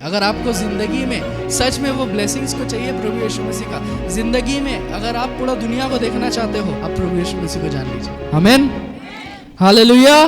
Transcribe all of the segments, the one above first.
अगर आपको जिंदगी में सच में वो ब्लेसिंग्स को चाहिए प्रभु यीशु मसीह का, जिंदगी में अगर आप पूरा दुनिया को देखना चाहते हो, आप प्रभु यीशु मसीह को जान लीजिए। आमीन, हालेलुया।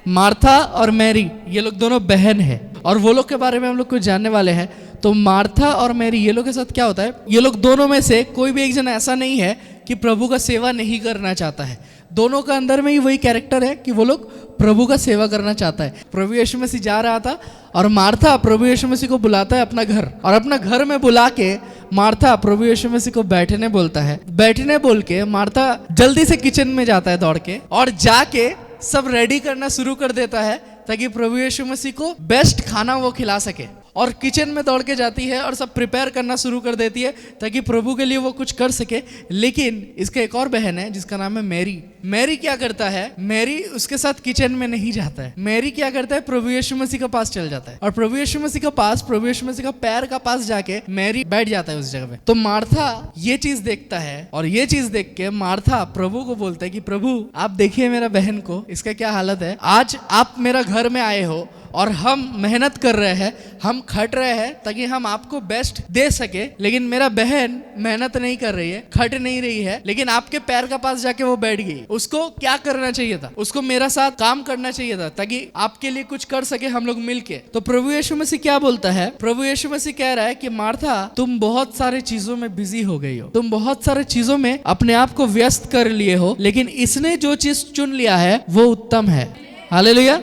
मार्था और मैरी ये लोग दोनों बहन है और वो लोग के बारे में हम लोग कुछ जानने वाले हैं। तो मार्था और मैरी ये लोग के साथ क्या होता है, ये लोग दोनों में से कोई भी एक जन ऐसा नहीं है कि प्रभु का सेवा नहीं करना चाहता है। दोनों का अंदर में ही वही कैरेक्टर है कि वो लोग प्रभु का सेवा करना चाहता है। प्रभु यीशु मसीह जा रहा था और मार्था प्रभु यीशु मसीह को बुलाता है अपना घर, और अपना घर में बुला के मार्था प्रभु यीशु मसीह को बैठने बोलता है। बैठने बोल के मार्था जल्दी से किचन में जाता है दौड़ के, और जाके सब रेडी करना शुरू कर देता है ताकि प्रभु यीशु मसीह को बेस्ट खाना वो खिला सके। और किचन में दौड़ के जाती है और सब प्रिपेयर करना शुरू कर देती है ताकि प्रभु के लिए वो कुछ कर सके। लेकिन इसका एक और बहन है जिसका नाम है मैरी। मैरी क्या करता है, मैरी उसके साथ किचन में नहीं जाता है। मैरी क्या करता है, प्रभु यीशु मसीह के पास चल जाता है, और प्रभु यीशु मसीह के पास, प्रभु यीशु मसीह का पैर का पास जाके मैरी बैठ जाता है उस जगह पे। तो मार्था ये चीज देखता है, और ये चीज देख के मार्था प्रभु को बोलता है कि प्रभु आप देखिए मेरा बहन को, इसका क्या हालत है। आज आप मेरा घर में आए हो और हम मेहनत कर रहे हैं, हम खट रहे हैं ताकि हम आपको बेस्ट दे सके, लेकिन मेरा बहन मेहनत नहीं कर रही है, खट नहीं रही है, लेकिन आपके पैर का पास जाके वो बैठ गई। उसको क्या करना चाहिए था, उसको मेरा साथ काम करना चाहिए था ताकि आपके लिए कुछ कर सके हम लोग मिलके। तो प्रभु यीशु मसीह क्या बोलता है, प्रभु यीशु मसीह कह रहा है कि मार्था तुम बहुत सारे चीजों में बिजी हो गई हो, तुम बहुत सारे चीजों में अपने आप को व्यस्त कर लिए हो, लेकिन इसने जो चीज चुन लिया है वो उत्तम है। हालेलुया।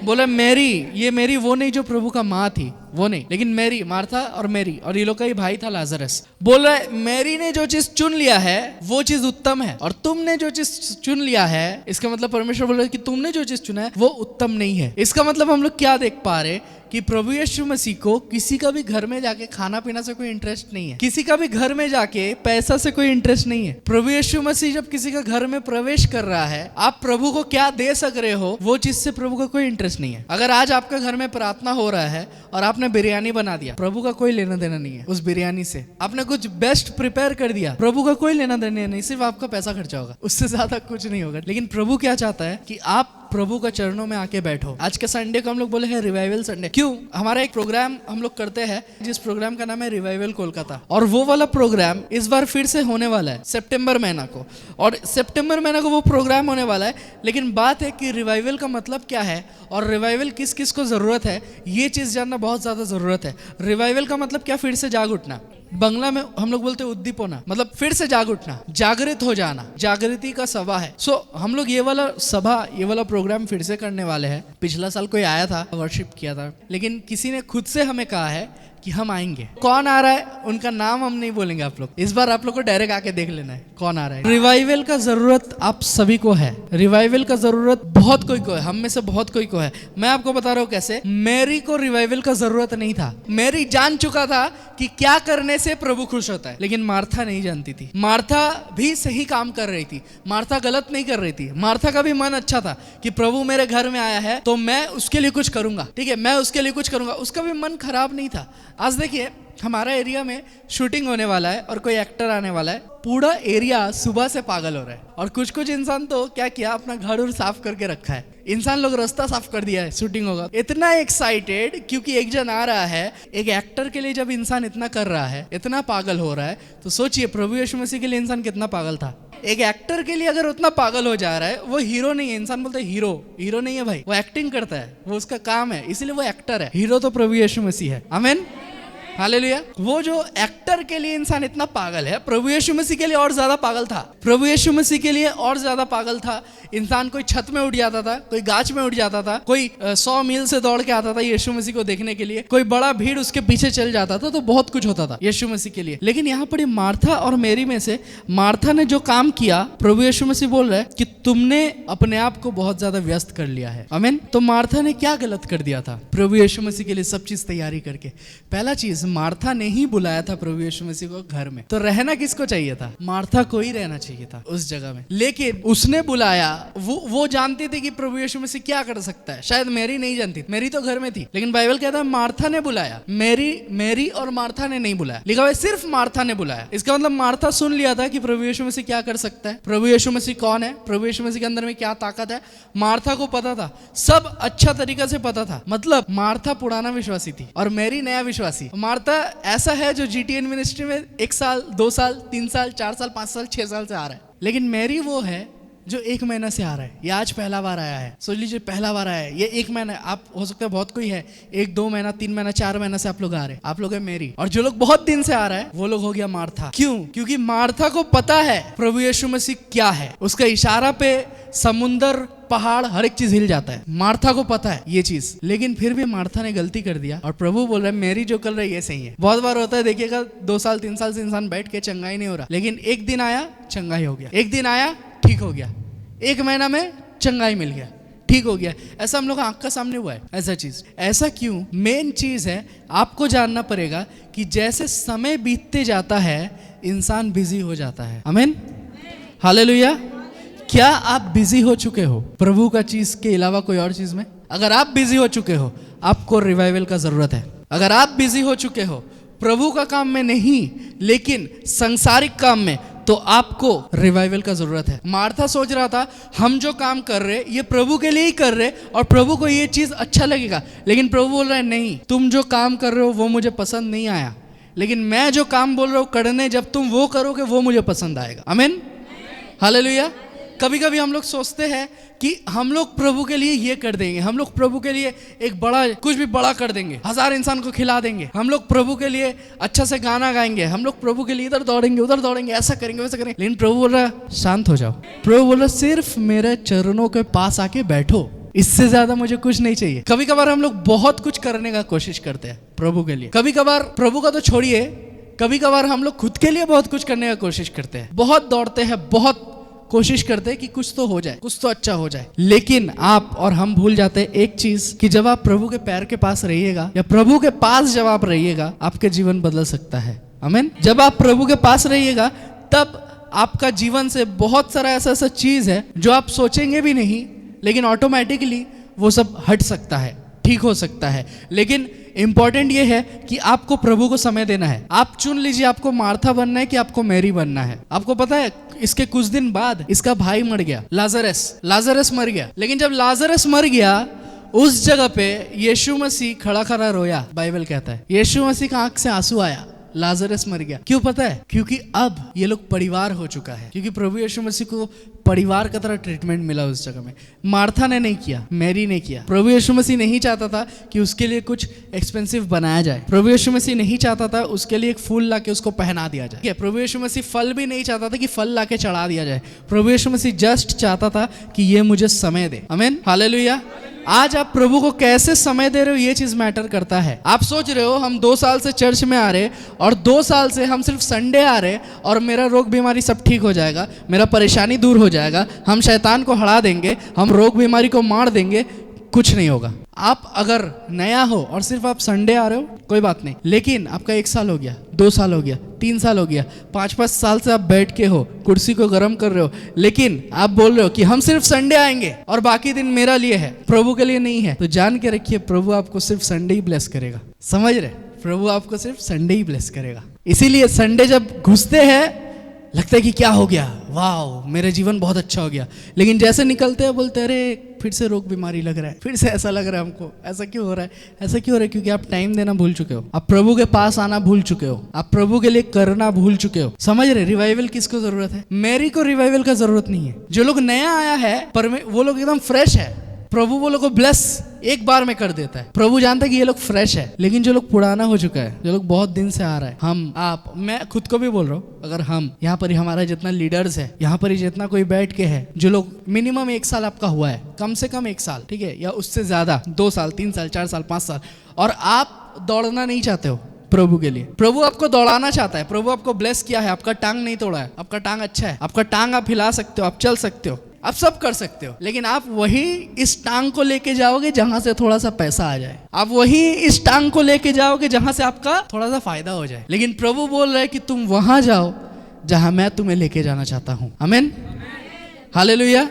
बोले मैरी, ये मैरी वो नहीं जो प्रभु का माँ थी, वो नहीं, लेकिन मैरी, मार्था और मैरी, और ये लोग का ही भाई था लाजरस। बोल रहा है मैरी ने जो चीज चुन लिया है वो चीज उत्तम है, और तुमने जो चीज चुन लिया है, इसका मतलब परमेश्वर बोल रहा है कि तुमने जो चीज चुना है वो उत्तम नहीं है। इसका मतलब हम लोग क्या देख पा रहे कि प्रभु यीशु मसीह को किसी का भी घर में जाके खाना पीना से कोई इंटरेस्ट नहीं है, किसी का भी घर में जाके पैसा से कोई इंटरेस्ट नहीं है। प्रभु यीशु मसीह जब किसी का घर में प्रवेश कर रहा है, आप प्रभु को क्या दे सक रहे हो वो चीज से प्रभु का कोई इंटरेस्ट नहीं है। अगर आज आपका घर में प्रार्थना हो रहा है और आपने बिरयानी बना दिया, प्रभु का कोई लेना देना नहीं है उस बिरयानी से। आपने कुछ बेस्ट प्रिपेयर कर दिया, प्रभु का कोई लेना देना नहीं, सिर्फ आपका पैसा खर्चा होगा, उससे ज्यादा कुछ नहीं होगा। लेकिन प्रभु क्या चाहता है कि आप प्रभु का चरणों में आके बैठो। आज के संडे को हम लोग बोले हैं रिवाइवल संडे। क्यों? हमारा एक प्रोग्राम हम लोग करते हैं जिस प्रोग्राम का नाम है रिवाइवल कोलकाता, और वो वाला प्रोग्राम इस बार फिर से होने वाला है सितंबर महीना को, और सितंबर महीना को वो प्रोग्राम होने वाला है। लेकिन बात है कि रिवाइवल का मतलब क्या है और रिवाइवल किस किस को जरूरत है, ये चीज जानना बहुत ज्यादा जरूरत है। रिवाइवल का मतलब क्या? फिर से जाग उठना। बंगला में हम लोग बोलते हैं उद्दीपना, मतलब फिर से जाग उठना, जागृत हो जाना, जागृति का सभा है। सो हम लोग ये वाला सभा, ये वाला प्रोग्राम फिर से करने वाले हैं। पिछला साल कोई आया था, वर्शिप किया था, लेकिन किसी ने खुद से हमें कहा है कि हम आएंगे। कौन आ रहा है उनका नाम हम नहीं बोलेंगे आप लोग, इस बार आप लोग को डायरेक्ट आके देख लेना है कौन आ रहा है। रिवाइवल का जरूरत आप सभी को है, रिवाइवल का जरूरत बहुत कोई को है, हम में से बहुत कोई को है। मैं आपको बता रहा हूँ कैसे। मैरी को रिवाइवल का जरूरत नहीं था, मैरी जान चुका था कि क्या करने से प्रभु खुश होता है, लेकिन मार्था नहीं जानती थी। मार्था भी सही काम कर रही थी, मार्था गलत नहीं कर रही थी। मार्था का भी मन अच्छा था कि प्रभु मेरे घर में आया है तो मैं उसके लिए कुछ करूंगा, ठीक है, मैं उसके लिए कुछ करूंगा। उसका भी मन खराब नहीं था। आज देखिए हमारा एरिया में शूटिंग होने वाला है और कोई एक्टर आने वाला है, पूरा एरिया सुबह से पागल हो रहा है, और कुछ कुछ इंसान तो क्या किया, अपना घर और साफ करके रखा है। इंसान लोग रास्ता साफ कर दिया है, शूटिंग होगा, इतना एक्साइटेड क्योंकि एक जन आ रहा है। एक एक्टर के लिए जब इंसान इतना कर रहा है, इतना पागल हो रहा है, तो सोचिए प्रभु यीशु मसीह के लिए इंसान कितना पागल था। एक एक्टर के लिए अगर उतना पागल हो जा रहा है, वो हीरो नहीं है। इंसान बोलते हैं हीरो नहीं है भाई, वो एक्टिंग करता है, वो उसका काम है, इसीलिए वो एक्टर है। हीरो तो प्रभु यीशु मसीह है। आमीन, हालेलुया। वो जो एक्टर के लिए इंसान इतना पागल है, प्रभु यीशु मसीह के लिए और ज्यादा पागल था। प्रभु यीशु मसीह के लिए और ज्यादा पागल था। इंसान कोई छत में उठ जाता था, कोई गाछ में उठ जाता था, कोई 100 मील से दौड़ के आता था यीशु मसीह को देखने के लिए, कोई बड़ा भीड़ उसके पीछे चल जाता था, तो बहुत कुछ होता था यीशु मसीह के लिए। लेकिन यहाँ पर मार्था और मैरी में से मार्था ने जो काम किया, प्रभु यीशु मसीह बोल रहे हैं कि तुमने अपने आप को बहुत ज्यादा व्यस्त कर लिया है। आमीन। तो मार्था ने क्या गलत कर दिया था प्रभु यीशु मसीह के लिए सब चीज तैयारी करके? पहला चीज गाइस, मार्था ने ही बुलाया था प्रभु यीशु मसीह को घर में, तो रहना किसको चाहिए था? मार्था को ही रहना चाहिए था उस जगह में। लेकिन उसने बुलाया, वो जानती थी कि प्रभु यीशु मसीह क्या कर सकता है। शायद मैरी नहीं जानती, मैरी तो घर में थी, लेकिन बाइबल कहता है मार्था ने बुलाया। मैरी और मार्था ने नहीं बुलाया, लिखा हुआ है सिर्फ मार्था ने बुलाया। इसका मतलब मार्था सुन लिया था कि प्रभु यीशु मसीह क्या कर सकता है, प्रभु यीशु मसीह कौन है, प्रभु यीशु मसीह के अंदर में क्या ताकत है। मार्था को पता था, सब अच्छा तरीका से पता था। मतलब मार्था पुराना विश्वासी थी और मैरी नया विश्वासी। मार्था ऐसा है जो जीटीएन मिनिस्ट्री में 1 साल 2 साल 3 साल 4 साल 5 साल 6 साल से आ रहा है, लेकिन मैरी वो है जो 1 महीना से आ रहा है। ये आज पहला बार आया है, सोच लीजिए पहला बार आया है। ये 1 महीना, आप हो सकता है बहुत कोई है 1 2 महीना 3 महीना 4 महीना से आप लोग आ रहे हैं, आप लोग है मैरी। और जो लोग बहुत दिन से आ रहा है वो लोग हो गया मार्था। क्यों? क्योंकि मार्था को पता है प्रभु यीशु मसीह क्या है। उसका इशारा पे समुंदर, पहाड़, हर एक चीज हिल जाता है। मार्था को पता है ये चीज, लेकिन फिर भी मार्था ने गलती कर दिया और प्रभु बोल रहे हैं मेरी जो कर रही है ये सही है। बहुत बार होता है, देखिएगा 2 साल 3 साल से इंसान बैठ के चंगा ही नहीं हो रहा, लेकिन एक दिन आया चंगा ही हो गया, एक दिन आया ठीक हो गया, 1 महीना में चंगाई मिल गया, ठीक हो गया। ऐसा हम लोग आंख का सामने हुआ है ऐसा चीज। ऐसा क्यों? मेन चीज है आपको जानना पड़ेगा कि जैसे समय बीतते जाता है इंसान बिजी हो जाता है। आमीन, हालेलुया। क्या आप बिजी हो चुके हो प्रभु का चीज के अलावा कोई और चीज में? अगर आप बिजी हो चुके हो आपको रिवाइवल का जरूरत है। अगर आप बिजी हो चुके हो प्रभु का काम में नहीं, लेकिन संसारिक काम में, तो आपको रिवाइवल का जरूरत है। मार्था सोच रहा था हम जो काम कर रहे ये प्रभु के लिए ही कर रहे और प्रभु को ये चीज अच्छा लगेगा, लेकिन प्रभु बोल रहा है नहीं, तुम जो काम कर रहे हो वो मुझे पसंद नहीं आया, लेकिन मैं जो काम बोल रहा हूँ करने, जब तुम वो करोगे वो मुझे पसंद आएगा। आमीन, हालेलुया। कभी कभी हम लोग सोचते हैं कि हम लोग प्रभु के लिए ये कर देंगे, हम लोग प्रभु के लिए एक बड़ा, कुछ भी बड़ा कर देंगे, 1000 इंसान को खिला देंगे, हम लोग प्रभु के लिए अच्छा से गाना गाएंगे, हम लोग प्रभु के लिए इधर दौड़ेंगे उधर दौड़ेंगे, ऐसा करेंगे वैसा करेंगे। लेकिन प्रभु बोल रहा है शांत हो जाओ। प्रभु बोल रहा है सिर्फ मेरे चरणों के पास आके बैठो, इससे ज्यादा मुझे कुछ नहीं चाहिए। कभी कभार हम लोग बहुत कुछ करने का कोशिश करते हैं प्रभु के लिए। कभी कभार प्रभु का तो छोड़िए, कभी कभार हम लोग खुद के लिए बहुत कुछ करने का कोशिश करते हैं, बहुत दौड़ते हैं, बहुत कोशिश करते हैं कि कुछ तो हो जाए, कुछ तो अच्छा हो जाए। लेकिन आप और हम भूल जाते हैं एक चीज कि जब आप प्रभु के पैर के पास रहिएगा या प्रभु के पास जब आप रहिएगा आपके जीवन बदल सकता है। आमीन। जब आप प्रभु के पास रहिएगा तब आपका जीवन से बहुत सारा ऐसा ऐसा चीज है जो आप सोचेंगे भी नहीं, लेकिन ऑटोमेटिकली वो सब हट सकता है, ठीक हो सकता है। लेकिन इंपॉर्टेंट ये है कि आपको प्रभु को समय देना है। आप चुन लीजिए आपको मार्था बनना है कि आपको मैरी बनना है। आपको पता है इसके कुछ दिन बाद इसका भाई मर गया, लाजरस मर गया। लेकिन जब लाजरस मर गया उस जगह पे यीशु मसीह खड़ा खड़ा रोया। बाइबल कहता है यीशु मसीह का आंख से आंसू आया, लाजरस मर गया। क्यों पता है? क्योंकि अब ये लोग परिवार हो चुका है, क्योंकि प्रभु यीशु मसीह को परिवार का तरह ट्रीटमेंट मिला उस जगह में। मार्था ने नहीं किया, मैरी ने किया। प्रभु यीशु मसीह नहीं चाहता था कि उसके लिए कुछ एक्सपेंसिव बनाया जाए। प्रभु यीशु मसीह नहीं चाहता था उसके लिए एक फूल लाके उसको पहना दिया जाए। प्रभु यीशु मसीह फल भी नहीं चाहता था कि फल लाके चढ़ा दिया जाए। प्रभु यीशु मसीह जस्ट चाहता था कि ये मुझे समय दे। आमीन, हालेलुया। आज आप प्रभु को कैसे समय दे रहे हो ये चीज मैटर करता है। आप सोच रहे हो हम 2 साल से चर्च में आ रहे और 2 साल से हम सिर्फ संडे आ रहे और मेरा रोग बीमारी सब ठीक हो जाएगा, मेरा परेशानी दूर हो जाएगा, हम शैतान को हरा देंगे, हम रोग बीमारी को मार देंगे। कुछ नहीं होगा। आप अगर नया हो और सिर्फ आप संडे आ रहे हो कोई बात नहीं, लेकिन आपका 1 साल हो गया, 2 साल हो गया, 3 साल हो गया, 5-5 साल से आप बैठ के हो, कुर्सी को गर्म कर रहे हो, लेकिन आप बोल रहे हो कि हम सिर्फ संडे आएंगे और बाकी दिन मेरा लिए है, प्रभु के लिए नहीं है, तो जान के रखिए प्रभु आपको सिर्फ संडे ही ब्लेस करेगा। समझ रहे? प्रभु आपको सिर्फ संडे ही ब्लेस करेगा। इसीलिए संडे जब घुसते हैं लगता है कि क्या हो गया, वाह मेरा जीवन बहुत अच्छा हो गया, लेकिन जैसे निकलते हैं बोलते हैं अरे फिर से रोग बीमारी लग रहा है, फिर से ऐसा लग रहा है हमको, ऐसा क्यों हो रहा है, ऐसा क्यों हो रहा है? क्योंकि आप टाइम देना भूल चुके हो, आप प्रभु के पास आना भूल चुके हो, आप प्रभु के लिए करना भूल चुके हो। समझ रहे? रिवाइवल किसको जरूरत है? मैरी को रिवाइवल का जरूरत नहीं है। जो लोग नया आया है पर वो लोग एकदम फ्रेश है, प्रभु वो लोग को ब्लेस एक बार में कर देता है। प्रभु जानता है कि ये लोग फ्रेश है। लेकिन जो लोग पुराना हो चुका है, जो लोग बहुत दिन से आ रहा है, हम, आप, मैं खुद को भी बोल रहा हूँ, अगर हम यहाँ पर ही हमारा जितना लीडर्स है, यहाँ पर ही जितना कोई बैठ के है, जो लोग मिनिमम 1 साल आपका हुआ है, कम से कम 1 साल, ठीक है, या उससे ज्यादा 2 साल 3 साल 4 साल 5 साल, और आप दौड़ना नहीं चाहते हो प्रभु के लिए, प्रभु आपको दौड़ाना चाहता है, प्रभु आपको ब्लेस किया है, आपका टांग नहीं तोड़ा है, आपका टांग अच्छा है, आपका टांग आप हिला सकते हो, आप चल सकते हो, आप सब कर सकते हो, लेकिन आप वही इस टांग को लेके जाओगे जहां से थोड़ा सा पैसा आ जाए। आप वही इस टांग को लेके जाओगे जहां से आपका थोड़ा सा फायदा हो जाए। लेकिन प्रभु बोल रहे हैं कि तुम वहां जाओ जहां मैं तुम्हें लेके जाना चाहता हूं। आमीन, हालेलुया।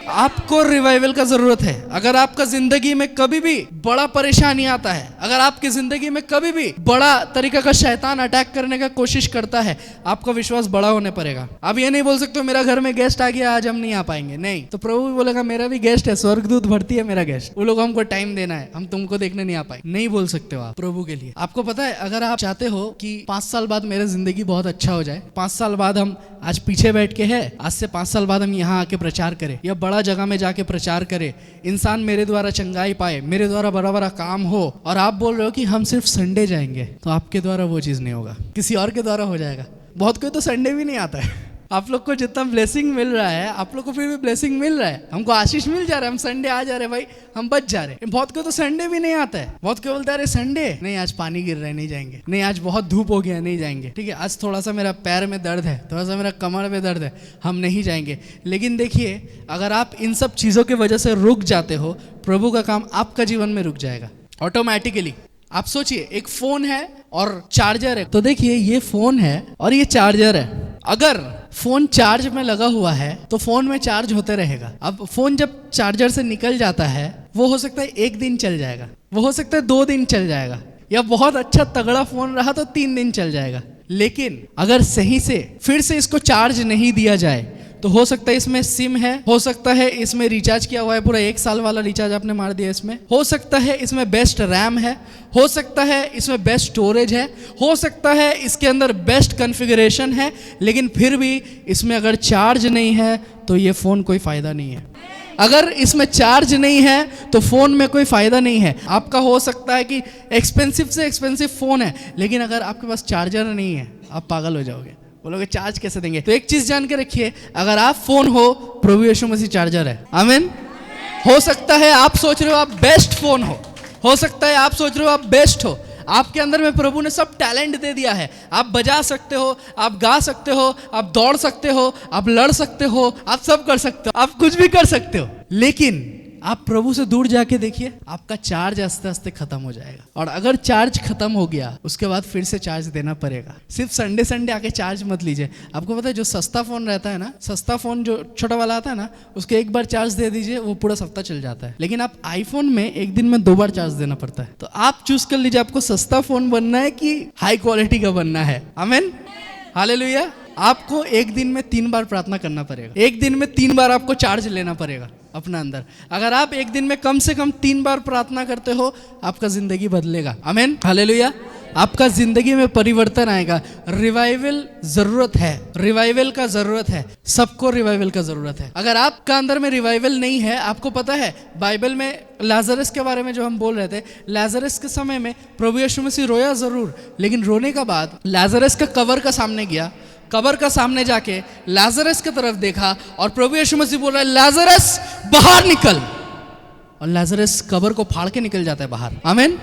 आपको रिवाइवल का जरूरत है। अगर आपका जिंदगी में कभी भी बड़ा परेशानी आता है, अगर आपकी जिंदगी में कभी भी बड़ा तरीका का शैतान अटैक करने का कोशिश करता है, आपका विश्वास बड़ा होने पड़ेगा। आप ये नहीं बोल सकते मेरा घर में गेस्ट आ गया, आज हम नहीं आ पाएंगे। नहीं, तो प्रभु भी बोलेगा मेरा भी गेस्ट है, स्वर्गदूत भर्ती है मेरा गेस्ट, वो लोग हमको टाइम देना है, हम तुमको देखने नहीं आ पाए। नहीं बोल सकते हो आप प्रभु के लिए। आपको पता है, अगर आप चाहते हो कि 5 साल बाद मेरा जिंदगी बहुत अच्छा हो जाए, 5 साल बाद हम आज पीछे बैठ के है, आज से 5 साल बाद हम यहाँ आके प्रचार करें या बड़ा जगह में जाके प्रचार करे, इंसान मेरे द्वारा चंगाई पाए, मेरे द्वारा बड़ा बड़ा काम हो, और आप बोल रहे हो कि हम सिर्फ संडे जाएंगे, तो आपके द्वारा वो चीज़ नहीं होगा, किसी और के द्वारा हो जाएगा। बहुत कोई तो संडे भी नहीं आता है। आप लोग को जितना ब्लेसिंग मिल रहा है, आप लोग को फिर भी ब्लेसिंग मिल रहा है, हमको आशीष मिल जा रहा है, हम संडे आ जा रहे हैं भाई, हम बच जा रहे हैं। बहुत को तो संडे भी नहीं आता है। बहुत को बोलता है अरे संडे नहीं, आज पानी गिर रहा है नहीं जाएंगे, नहीं आज बहुत धूप हो गया नहीं जाएंगे, ठीक है आज थोड़ा सा मेरा पैर में दर्द है, थोड़ा सा मेरा कमर में दर्द है, हम नहीं जाएंगे। लेकिन देखिए, अगर आप इन सब चीज़ों की वजह से रुक जाते हो, प्रभु का काम आपका जीवन में रुक जाएगा ऑटोमेटिकली। आप सोचिए, एक फोन है और चार्जर है, तो देखिए ये फोन है और ये चार्जर है। अगर फोन चार्ज में लगा हुआ है तो फोन में चार्ज होते रहेगा। अब फोन जब चार्जर से निकल जाता है, वो हो सकता है 1 दिन चल जाएगा, वो हो सकता है 2 दिन चल जाएगा, या बहुत अच्छा तगड़ा फोन रहा तो 3 दिन चल जाएगा। लेकिन अगर सही से फिर से इसको चार्ज नहीं दिया जाए, तो हो सकता है इसमें सिम है, हो सकता है इसमें रिचार्ज किया हुआ है, पूरा 1 साल वाला रिचार्ज आपने मार दिया इसमें, हो सकता है इसमें बेस्ट रैम है, हो सकता है इसमें बेस्ट स्टोरेज है, हो सकता है इसके अंदर बेस्ट कॉन्फ़िगरेशन है, लेकिन फिर भी इसमें अगर चार्ज नहीं है तो ये फ़ोन कोई फ़ायदा नहीं है। अगर इसमें चार्ज नहीं है तो फ़ोन में कोई फ़ायदा नहीं है। आपका हो सकता है कि एक्सपेंसिव से एक्सपेंसिव फ़ोन है, लेकिन अगर आपके पास चार्जर नहीं है, आप पागल हो जाओगे, बोलोगे चार्ज कैसे देंगे। तो एक चीज जान के रखिए, अगर आप फोन हो, प्रभु यीशु मसीह चार्जर है। आमीन। हो सकता है आप सोच रहे हो आप बेस्ट फोन हो सकता है आप सोच रहे हो आप बेस्ट हो, आपके अंदर में प्रभु ने सब टैलेंट दे दिया है। आप बजा सकते हो, आप गा सकते हो, आप दौड़ सकते हो, आप लड़ सकते हो, आप सब कर सकते हो, आप कुछ भी कर सकते हो। लेकिन आप प्रभु से दूर जाके देखिए, आपका चार्ज आस्ते आस्ते खत्म हो जाएगा। और अगर चार्ज खत्म हो गया, उसके बाद फिर से चार्ज देना पड़ेगा। सिर्फ संडे संडे आके चार्ज मत लीजिए। आपको पता है, जो सस्ता फोन रहता है ना, सस्ता फोन जो छोटा वाला आता है ना, उसके एक बार चार्ज दे दीजिए, वो पूरा सप्ताह चल जाता है। लेकिन आप आईफोन में एक दिन में 2 बार चार्ज देना पड़ता है। तो आप चूज कर लीजिए, आपको सस्ता फोन बनना है कि हाई क्वालिटी का बनना है। आमीन, हालेलुया। आपको एक दिन में 3 बार प्रार्थना करना पड़ेगा, एक दिन में 3 बार आपको चार्ज लेना पड़ेगा अपना अंदर। अगर आप एक दिन में कम से कम 3 बार प्रार्थना करते हो, आपका जिंदगी बदलेगा। आमीन, हालेलुया। आपका जिंदगी में परिवर्तन आएगा। रिवाइवल जरूरत है, रिवाइवल का जरूरत है, सबको रिवाइवल का जरूरत है। अगर आपका अंदर में रिवाइवल नहीं है, आपको पता है बाइबल में लाजरस के बारे में जो हम बोल रहे थे, लाजरस के समय में प्रभु यीशु मसीह रोया जरूर, लेकिन रोने का बाद लाजरस का कब्र का सामने गया, कब्र का सामने जाके लाजरस की तरफ देखा और प्रभु यीशु मसीह बोल रहा है लाजरस बाहर निकल, और लाजरस कब्र को फाड़ के निकल जाता है बाहर। आमीन,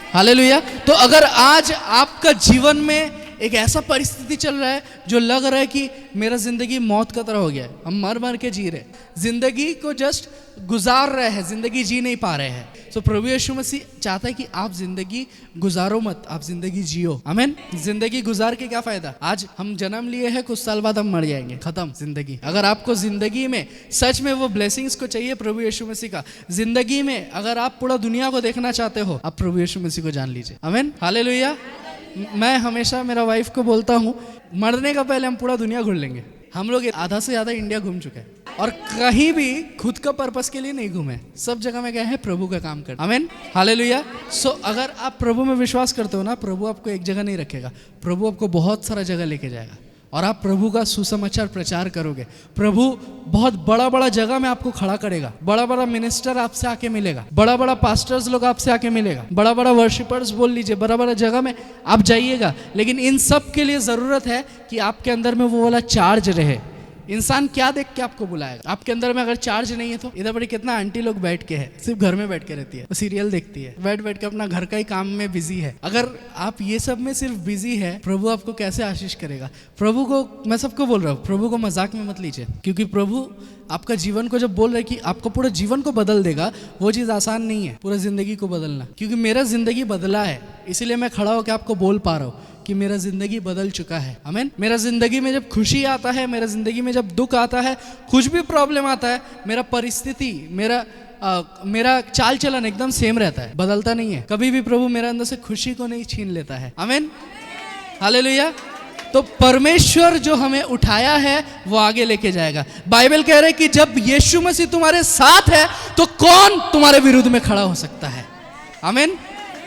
हालेलुया। तो अगर आज आपका जीवन में एक ऐसा परिस्थिति चल रहा है जो लग रहा है कि मेरा जिंदगी मौत का तरह हो गया है, हम मर मर के जी रहे, जिंदगी को जस्ट गुजार रहे हैं, जिंदगी जी नहीं पा रहे हैं, तो प्रभु यीशु मसीह चाहता है कि आप जिंदगी गुजारो मत, आप जिंदगी जियो। आमीन। जिंदगी गुजार के क्या फायदा, आज हम जन्म लिए हैं, कुछ साल बाद हम मर जाएंगे, खत्म जिंदगी। अगर आपको जिंदगी में सच में वो ब्लेसिंग्स को चाहिए प्रभु यीशु मसीह का, जिंदगी में अगर आप पूरा दुनिया को देखना चाहते हो, आप प्रभु यीशु मसीह को जान लीजिए। आमीन, हालेलुया। मैं हमेशा मेरा वाइफ को बोलता हूँ, मरने का पहले हम पूरा दुनिया घूम लेंगे। हम लोग आधा से ज़्यादा इंडिया घूम चुके हैं और कहीं भी खुद का पर्पस के लिए नहीं घूमे, सब जगह में गए हैं प्रभु का काम करते। आमीन, हालेलुया। सो अगर आप प्रभु में विश्वास करते हो ना, प्रभु आपको एक जगह नहीं रखेगा, प्रभु आपको बहुत सारा जगह लेके जाएगा और आप प्रभु का सुसमाचार प्रचार करोगे। प्रभु बहुत बड़ा बड़ा जगह में आपको खड़ा करेगा, बड़ा बड़ा मिनिस्टर आपसे आके मिलेगा, बड़ा बड़ा पास्टर्स लोग आपसे आके मिलेगा, बड़ा बड़ा वर्शिपर्स बोल लीजिए, बड़ा बड़ा जगह में आप जाइएगा। लेकिन इन सब के लिए ज़रूरत है कि आपके अंदर में वो वाला चार्ज रहे, इंसान क्या देख के आपको बुलाएगा? आपके अंदर में अगर चार्ज नहीं है तो इधर बड़ी कितना आंटी लोग बैठ के है, सिर्फ घर में बैठ के रहती है, सीरियल देखती है, बैठ बैठ के अपना घर का ही काम में बिजी है। अगर आप ये सब में सिर्फ बिजी है, प्रभु आपको कैसे आशीष करेगा? प्रभु को, मैं सबको बोल रहा हूँ, प्रभु को मजाक में मत लीजिए, क्योंकि प्रभु आपका जीवन को जब बोल रहे कि आपको पूरा जीवन को बदल देगा, वो चीज़ आसान नहीं है, पूरा जिंदगी को बदलना। क्योंकि मेरा जिंदगी बदला है, इसीलिए मैं खड़ा होकर आपको बोल पा रहा हूँ कि मेरा जिंदगी बदल चुका है। आमीन। मेरा जिंदगी में जब खुशी आता है, मेरा जिंदगी में जब दुख आता है, कुछ भी प्रॉब्लम आता है, मेरा परिस्थिति, मेरा चाल चलन एकदम सेम रहता है, बदलता नहीं है। कभी भी प्रभु मेरे अंदर से खुशी को नहीं छीन लेता है। आमीन, हालेलुया। तो परमेश्वर जो हमें उठाया है वो आगे लेके जाएगा। बाइबल कह रहे है कि जब यीशु मसीह तुम्हारे साथ है तो कौन तुम्हारे विरुद्ध में खड़ा हो सकता है? आमीन।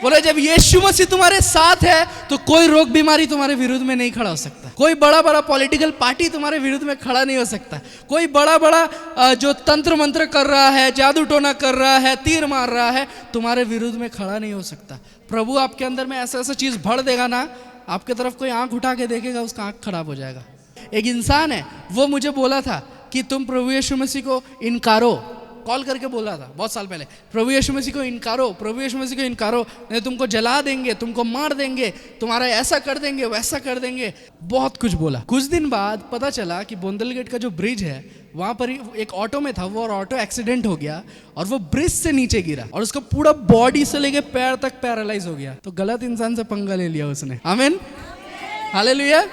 बोले जब यीशु मसीह तुम्हारे साथ है तो कोई रोग बीमारी तुम्हारे विरुद्ध में नहीं खड़ा हो सकता, कोई बड़ा बड़ा पॉलिटिकल पार्टी तुम्हारे विरुद्ध में खड़ा नहीं हो सकता, कोई बड़ा बड़ा जो तंत्र मंत्र कर रहा है, जादू टोना कर रहा है, तीर मार रहा है, तुम्हारे विरुद्ध में खड़ा नहीं हो सकता। प्रभु आपके अंदर में ऐसा ऐसा चीज भर देगा ना, आपके तरफ कोई आंख उठा के देखेगा, उसका आंख खराब हो जाएगा। एक इंसान है, वो मुझे बोला था कि तुम प्रभु यीशु मसीह को इनकारो, कॉल करके बोला था बहुत साल पहले, प्रभु यीशु मसीह को इनकारो, प्रभु यीशु मसीह को इनकारो, नहीं तुमको जला देंगे, तुमको मार देंगे, तुम्हारा ऐसा कर देंगे, वैसा कर देंगे, बहुत कुछ बोला। कुछ दिन बाद पता चला कि बोंदल गेट का जो ब्रिज है, वहां पर एक ऑटो में था वो, और ऑटो एक्सीडेंट हो गया और वो ब्रिज से नीचे गिरा और उसका पूरा बॉडी से लेके पैर तक पैरालाइज हो गया। तो गलत इंसान से पंगा ले लिया उसने। आमीन, हालेलुया।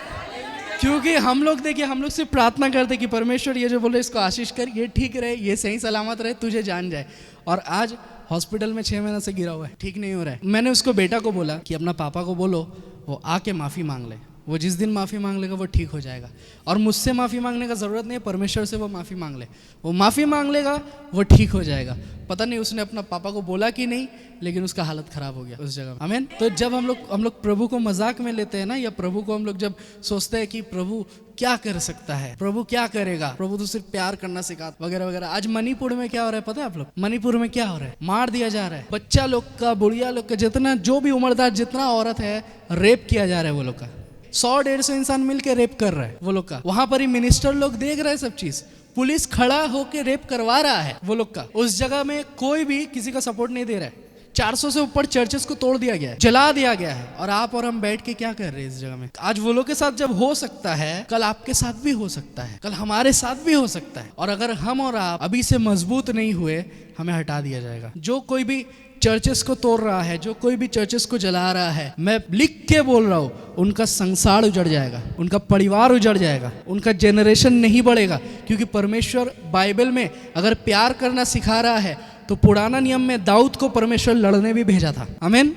क्योंकि हम लोग देखिए, हम लोग सिर्फ प्रार्थना करते कि परमेश्वर ये जो बोले इसको आशीष कर, ये ठीक रहे, ये सही सलामत रहे, तुझे जान जाए। और आज हॉस्पिटल में 6 महीने से गिरा हुआ है, ठीक नहीं हो रहा है। मैंने उसको बेटा को बोला कि अपना पापा को बोलो वो आके माफ़ी मांग ले, वो जिस दिन माफ़ी मांग लेगा वो ठीक हो जाएगा। और मुझसे माफ़ी मांगने का ज़रूरत नहीं है, परमेश्वर से वो माफ़ी मांग ले, वो माफ़ी मांग लेगा, वो ठीक हो जाएगा। पता नहीं उसने अपना पापा को बोला कि नहीं, लेकिन उसका हालत खराब हो गया उस जगह में। आमीन। तो जब हम लोग प्रभु को मजाक में लेते हैं ना, या प्रभु को हम लोग जब सोचते हैं कि प्रभु क्या कर सकता है, प्रभु क्या करेगा, प्रभु तो सिर्फ प्यार करना सिखाता वगैरह वगैरह। आज मणिपुर में क्या हो रहा है पता है आप लोग? मणिपुर में क्या हो रहा है? मार दिया जा रहा है बच्चा लोग का, बुढ़िया लोग का, जितना जो भी उम्रदार जितना औरत है, रेप किया जा रहा है वो लोग का। 100-150 इंसान मिलके रेप कर रहा है वो लोग का। वहां पर ही मिनिस्टर लोग देख रहे हैं सब चीज, पुलिस खड़ा होके रेप करवा रहा है वो लोग का। उस जगह में कोई भी किसी का सपोर्ट नहीं दे रहा है। 400 से ऊपर चर्चेस को तोड़ दिया गया है, जला दिया गया है, और आप और हम बैठ के क्या कर रहे हैं इस जगह में? आज वो लोग के साथ जब हो सकता है, कल आपके साथ भी हो सकता है, कल हमारे साथ भी हो सकता है। और अगर हम और आप अभी से मजबूत नहीं हुए, हमें हटा दिया जाएगा। जो कोई भी चर्चेस को तोड़ रहा है, जो कोई भी चर्चेस को जला रहा है, मैं लिख के बोल रहा हूँ, उनका संसार उजड़ जाएगा, उनका परिवार उजड़ जाएगा, उनका जेनरेशन नहीं बढ़ेगा। क्योंकि परमेश्वर बाइबल में अगर प्यार करना सिखा रहा है, तो पुराना नियम में दाऊद को परमेश्वर लड़ने भी भेजा था। आमीन।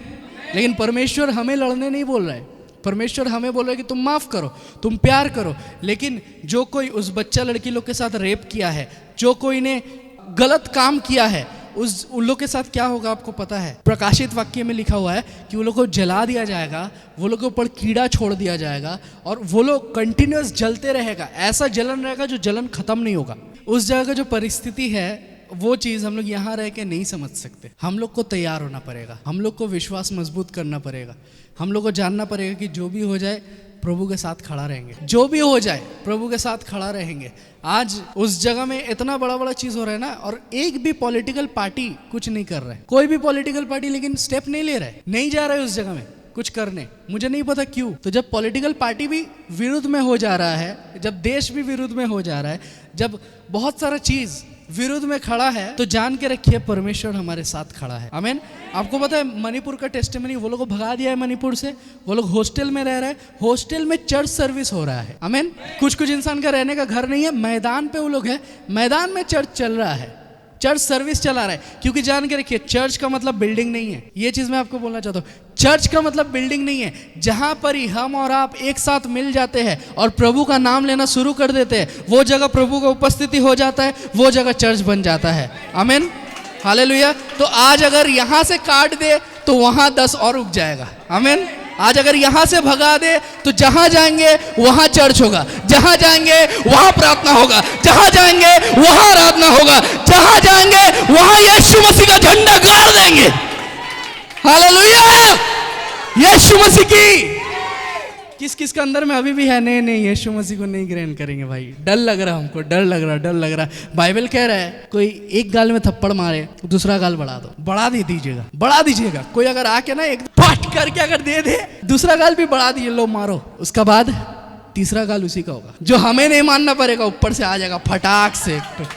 लेकिन परमेश्वर हमें लड़ने नहीं बोल रहा है, परमेश्वर हमें बोल रहा है कि तुम माफ करो, तुम प्यार करो। लेकिन जो कोई उस बच्चा लड़की लोग के साथ रेप किया है, जो कोई ने गलत काम किया है, उन लोग के साथ क्या होगा आपको पता है? प्रकाशित वाक्य में लिखा हुआ है कि वो लोग को जला दिया जाएगा, वो लोग के ऊपर कीड़ा छोड़ दिया जाएगा, और वो लोग कंटिन्यूअस जलते रहेगा। ऐसा जलन रहेगा जो जलन खत्म नहीं होगा। उस जगह का जो परिस्थिति है, वो चीज़ हम लोग यहाँ रह के नहीं समझ सकते। हम लोग को तैयार होना पड़ेगा, हम लोग को विश्वास मजबूत करना पड़ेगा, हम लोग को जानना पड़ेगा कि जो भी हो जाए प्रभु के साथ खड़ा रहेंगे, जो भी हो जाए प्रभु के साथ खड़ा रहेंगे। आज उस जगह में इतना बड़ा बड़ा चीज हो रहा है ना, और एक भी पॉलिटिकल पार्टी कुछ नहीं कर रहा है, कोई भी पॉलिटिकल पार्टी लेकिन स्टेप नहीं ले रहा है, नहीं जा रहा है उस जगह में कुछ करने। मुझे नहीं पता क्यों। तो जब पॉलिटिकल पार्टी भी विरुद्ध में हो जा रहा है, जब देश भी विरुद्ध में हो जा रहा है, जब बहुत सारा चीज विरुद्ध में खड़ा है, तो जान के रखिए परमेश्वर हमारे साथ खड़ा है। आमीन। आपको पता है मणिपुर का टेस्टिमनी, वो लोग को भगा दिया है मणिपुर से, वो लोग हॉस्टल में रह रहे हैं, हॉस्टल में चर्च सर्विस हो रहा है। आमीन। कुछ इंसान का रहने का घर नहीं है, मैदान पे वो लोग है, मैदान में चर्च चल रहा है, चर्च सर्विस चला रहा है। क्योंकि जान के रखिए चर्च का मतलब बिल्डिंग नहीं है, ये चीज मैं आपको बोलना चाहता हूँ। चर्च का मतलब बिल्डिंग नहीं है, जहां पर ही हम और आप एक साथ मिल जाते हैं और प्रभु का नाम लेना शुरू कर देते हैं, वो जगह प्रभु का उपस्थिति हो जाता है, वो जगह चर्च बन जाता है। आमीन, हालेलुया। तो आज अगर यहां से काट दे तो वहां 10 और उग जाएगा। आमीन। आज अगर यहां से भगा दे तो जहां जाएंगे वहां चर्च होगा, जहां जाएंगे वहां प्रार्थना होगा, जहां जाएंगे वहां आराधना होगा, जहां जाएंगे वहां यीशु मसीह का झंडा गाड़ देंगे। हालेलुया, यीशु मसीह की। किस किस के अंदर में अभी भी है नहीं नहीं यीशु मसीह को नहीं ग्रहण करेंगे भाई, डर लग रहा हमको, डर लग रहा। बाइबल कह रहा है कोई एक गाल में थप्पड़ मारे दूसरा गाल बढ़ा दो, बढ़ा दीजिएगा। कोई अगर आके ना एक पाट करके अगर दे दे दूसरा गाल भी बढ़ा दिए, लो मारो, उसका बाद तीसरा गाल उसी का होगा, जो हमें नहीं मानना पड़ेगा, ऊपर से आ जाएगा फटाक से।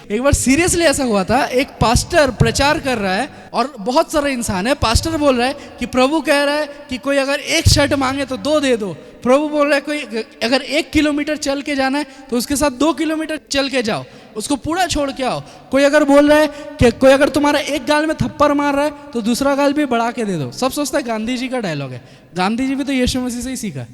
एक बार सीरियसली ऐसा हुआ था, एक पास्टर प्रचार कर रहा है और बहुत सारे इंसान है, पास्टर बोल रहा है कि प्रभु कह रहा है कि कोई अगर एक शर्ट मांगे तो 2 दे दो। प्रभु बोल रहा है कोई अगर 1 किलोमीटर चल के जाना है तो उसके साथ 2 किलोमीटर चल के जाओ, उसको पूरा छोड़ के आओ। कोई अगर बोल रहा है कि कोई अगर तुम्हारा एक गाल में थप्पड़ मार रहा है तो दूसरा गाल भी बढ़ा के दे दो। सब सोचता है गांधी जी का डायलॉग है, गांधी जी भी तो यीशु मसीह से ही सीखा,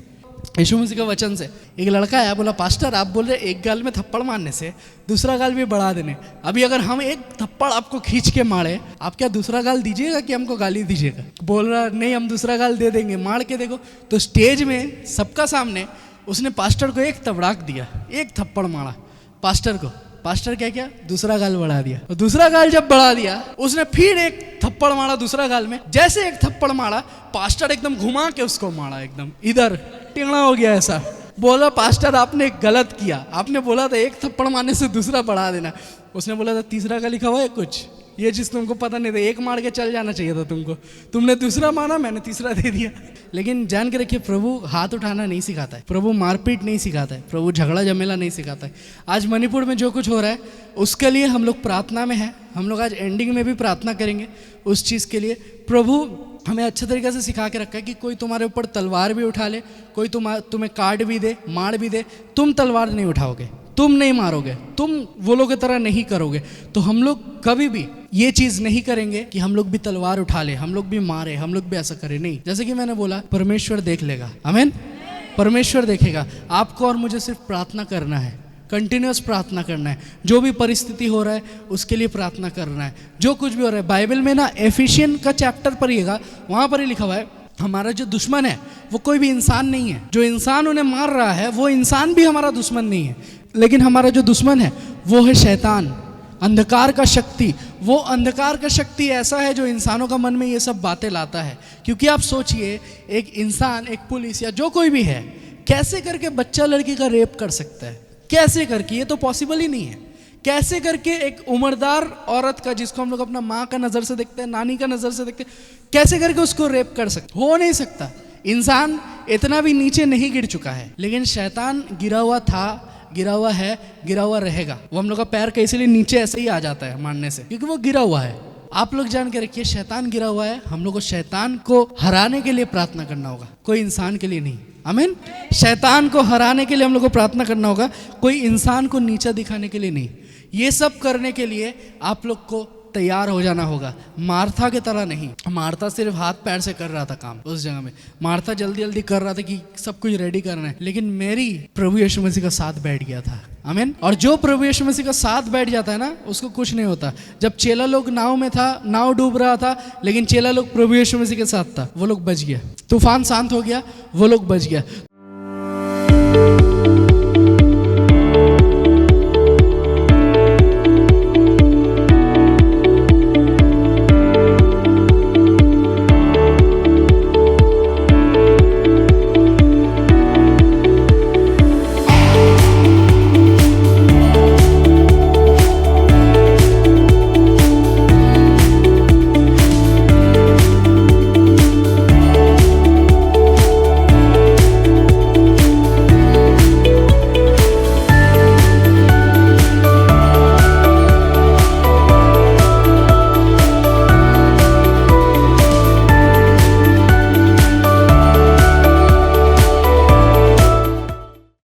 यीशु मसीह के वचन से। एक लड़का आया, बोला पास्टर आप बोल रहे एक गाल में थप्पड़ मारने से दूसरा गाल भी बढ़ा देने, अभी अगर हम एक थप्पड़ आपको खींच के मारे, आप क्या दूसरा गाल दीजिएगा कि हमको गाली दीजिएगा? बोल रहा नहीं हम दूसरा गाल दे देंगे, मार के देखो। तो स्टेज में सबका सामने उसने पास्टर को एक तबड़ाक दिया, एक थप्पड़ मारा पास्टर को। पास्टर क्या किया? दूसरा गाल बढ़ा दिया। और दूसरा गाल जब बढ़ा दिया उसने फिर एक थप्पड़ मारा दूसरा गाल में। जैसे एक थप्पड़ मारा, पास्टर एकदम घुमा के उसको मारा, एकदम इधर टेढ़ा हो गया ऐसा। बोला पास्टर आपने गलत किया, आपने बोला था एक थप्पड़ मारने से दूसरा बढ़ा देना। उसने बोला था तीसरा का लिखा हुआ है कुछ, ये चीज़ तुमको पता नहीं था, एक मार के चल जाना चाहिए था तुमको, तुमने दूसरा मारा मैंने तीसरा दे दिया। लेकिन जान के रखिए प्रभु हाथ उठाना नहीं सिखाता है, प्रभु मारपीट नहीं सिखाता है, प्रभु झगड़ा झमेला नहीं सिखाता है। आज मणिपुर में जो कुछ हो रहा है उसके लिए हम लोग प्रार्थना में हैं, हम लोग आज एंडिंग में भी प्रार्थना करेंगे उस चीज़ के लिए। प्रभु हमें अच्छे तरीके से सिखा के रखा है कि कोई तुम्हारे ऊपर तलवार भी उठा ले, कोई तुम्हें काट भी दे, मार भी दे, तुम तलवार नहीं उठाओगे, तुम नहीं मारोगे, तुम वो लोग की तरह नहीं करोगे। तो हम लोग कभी भी ये चीज़ नहीं करेंगे कि हम लोग भी तलवार उठा ले, हम लोग भी मारे, हम लोग भी ऐसा करें, नहीं। जैसे कि मैंने बोला परमेश्वर देख लेगा, आमीन। परमेश्वर देखेगा, आपको और मुझे सिर्फ प्रार्थना करना है, कंटिन्यूस प्रार्थना करना है। जो भी परिस्थिति हो रहा है उसके लिए प्रार्थना करना है। जो कुछ भी हो रहा है, बाइबल में ना एफिशियन का चैप्टर पढ़िएगा, वहाँ पर ही लिखा हुआ है हमारा जो दुश्मन है वो कोई भी इंसान नहीं है। जो इंसान उन्हें मार रहा है वो इंसान भी हमारा दुश्मन नहीं है, लेकिन हमारा जो दुश्मन है वो है शैतान, अंधकार का शक्ति। वो अंधकार का शक्ति ऐसा है जो इंसानों का मन में ये सब बातें लाता है। क्योंकि आप सोचिए एक इंसान, एक पुलिस या जो कोई भी है, कैसे करके बच्चा लड़की का रेप कर सकता है? कैसे करके? ये तो पॉसिबल ही नहीं है। कैसे करके एक उम्रदार औरत का, जिसको हम लोग अपना माँ का नज़र से देखते हैं, नानी का नज़र से देखते हैं, कैसे करके उसको रेप कर सकते? हो नहीं सकता। इंसान इतना भी नीचे नहीं गिर चुका है, लेकिन शैतान गिरा हुआ था, गिरा हुआ है, गिरा हुआ रहेगा। वो हम लोग का पैर का इसीलिए नीचे ऐसे ही आ जाता है मारने से, क्योंकि वो गिरा हुआ है। आप लोग जान के रखिए शैतान गिरा हुआ है, हम लोग को शैतान को हराने के लिए प्रार्थना करना होगा, कोई इंसान के लिए नहीं। आमीन। शैतान को हराने के लिए हम लोग को प्रार्थना करना होगा, कोई इंसान को नीचा दिखाने के लिए नहीं। ये सब करने के लिए आप लोग को तैयार हो जाना होगा, मार्था की तरह नहीं। मार्था सिर्फ हाथ पैर से कर रहा था काम उस जगह में, मार्था जल्दी जल्दी कर रहा था कि सब कुछ रेडी करना है, लेकिन मेरी प्रभु यीशु मसीह का साथ बैठ गया था। आमीन। और जो प्रभु यीशु मसीह का साथ बैठ जाता है ना, उसको कुछ नहीं होता। जब चेला लोग नाव में था, नाव डूब रहा था, लेकिन चेला लोग प्रभु यीशु मसीह के साथ था, वो लोग बच गया। तूफान शांत हो गया, वो लोग बच गया।